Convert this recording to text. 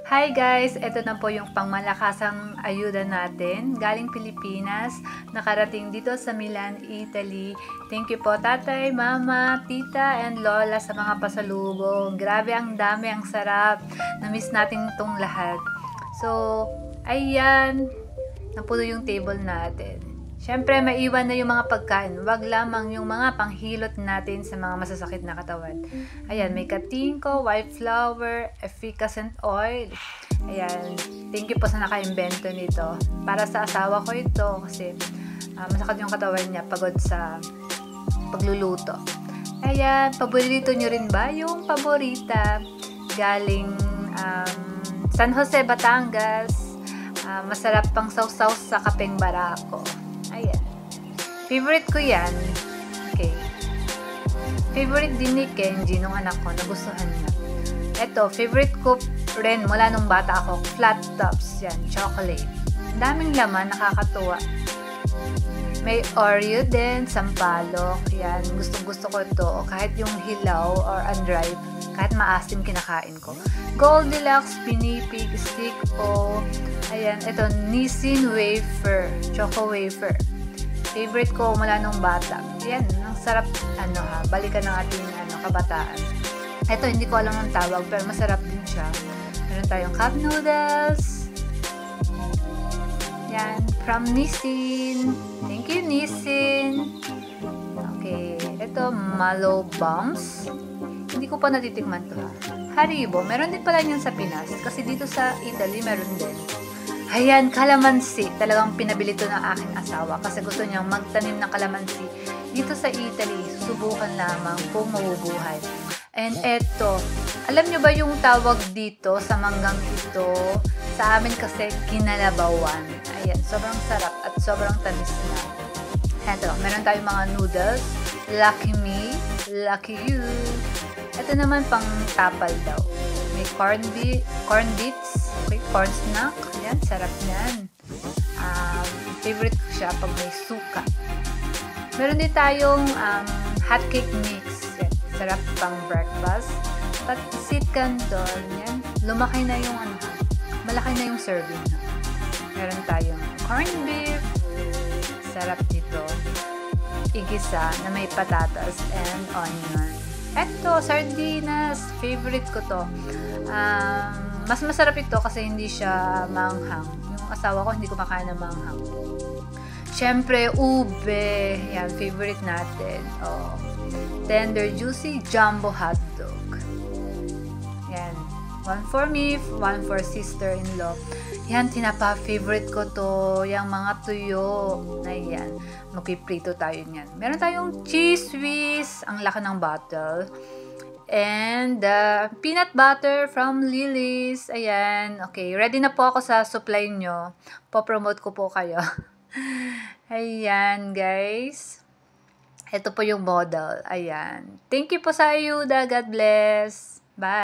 Hi guys! Ito na po yung pangmalakasang ayuda natin. Galing Pilipinas, nakarating dito sa Milan, Italy. Thank you po tatay, mama, tita, and lola sa mga pasalubong. Grabe, ang dami, ang sarap. Na-miss natin itong lahat. So, ayan. Napuno yung table natin. Siyempre, maiwan na yung mga pagkain. Wag lamang yung mga panghilot natin sa mga masasakit na katawan. Ayan, may katingko, white flour, efficacent oil. Ayan, thank you po sa naka-invento nito. Para sa asawa ko ito kasi masakit yung katawan niya pagod sa pagluluto. Ayan, paborito nyo rin ba yung paborita? Galing San Jose, Batangas. Masarap pang sausaw sa kapeng barako. Ayan. Favorite ko yan. Okay. Favorite din ni Kenji, nung anak ko, nagustuhan niya. Ito, favorite ko rin mula nung bata ako, flat tops. Yan, chocolate. Daming laman, nakakatuwa. May Oreo din, sampalok. Yan, gusto ko ito. Kahit yung hilaw or undried, kahit maasim kinakain ko. Goldilocks, pinipig, stick o ayan, ito, Nissin wafer, choco wafer. Favorite ko mula nung bata. Ayan, ang sarap, balikan ng ating kabataan. Ito, hindi ko alam ang tawag, pero masarap din siya. Meron tayong cup noodles. Yan, from Nissin. Thank you, Nissin. Okay, ito, Malo Bombs. Hindi ko pa natitikman to. Haribo, meron din pala niyan sa Pinas. Kasi dito sa Italy, meron din. Ayan, kalamansi. Talagang pinabili to ng aking asawa kasi gusto niyang magtanim ng kalamansi. Dito sa Italy, susubukan lamang kung mabubuhay. And eto, alam niyo ba yung tawag dito sa manggang ito? Sa amin kasi, kinalabawan. Ayan, sobrang sarap at sobrang tamis na. Eto, meron tayong mga noodles. Lucky me, lucky you. Ito naman pang tapal daw. May corn bits, okay, corn snack. Ayan, sarap niyan. Favorite ko siya pag may suka. Meron din tayong hot cake mix. Yan, sarap pang breakfast. Pancit canton. Yan, lumaki na yung malaki na yung serving. Meron tayong corn beef. Sarap dito. Igisa na may patatas and onion. Eto, sardinas. Favorite ko to. Mas masarap ito kasi hindi siya manghang. Yung asawa ko hindi kumakain ng manghang. Siyempre, ube. Yan, favorite natin. Oh. Tender, juicy, jumbo hotdog. Yan. One for me, one for sister-in-law. Yan, tinapa. Favorite ko to. Yung mga tuyo. Ayan. Magpiprito tayo niyan. Meron tayong cheese whiz. Ang laki ng bottle. And peanut butter from Lily's. Ayan. Okay, ready na po ako sa supply nyo. Po-promote ko po kayo. Ayan, guys. Ito po yung model. Ayan. Thank you po sa ayuda. God bless. Bye.